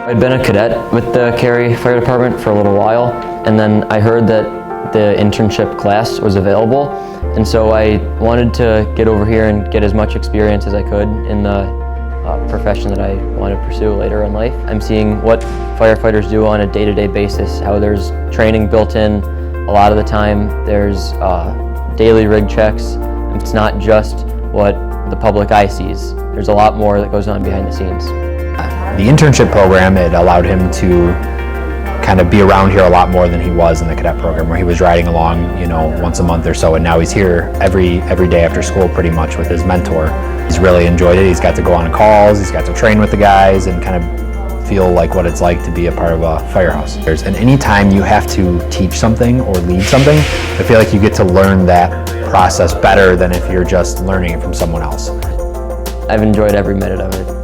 I'd been a cadet with the Cary Fire Department for a little while, and then I heard that the internship class was available, and so I wanted to get over here and get as much experience as I could in the profession that I want to pursue later in life. I'm seeing what firefighters do on a day-to-day basis, how there's training built in. A lot of the time there's daily rig checks. It's not just what the public eye sees. There's a lot more that goes on behind the scenes. The internship program, it allowed him to kind of be around here a lot more than he was in the cadet program, where he was riding along, once a month or so, and now he's here every day after school pretty much with his mentor. He's really enjoyed it. He's got to go on calls, he's got to train with the guys and kind of feel like what it's like to be a part of a firehouse. And any time you have to teach something or lead something, I feel like you get to learn that process better than if you're just learning it from someone else. I've enjoyed every minute of it.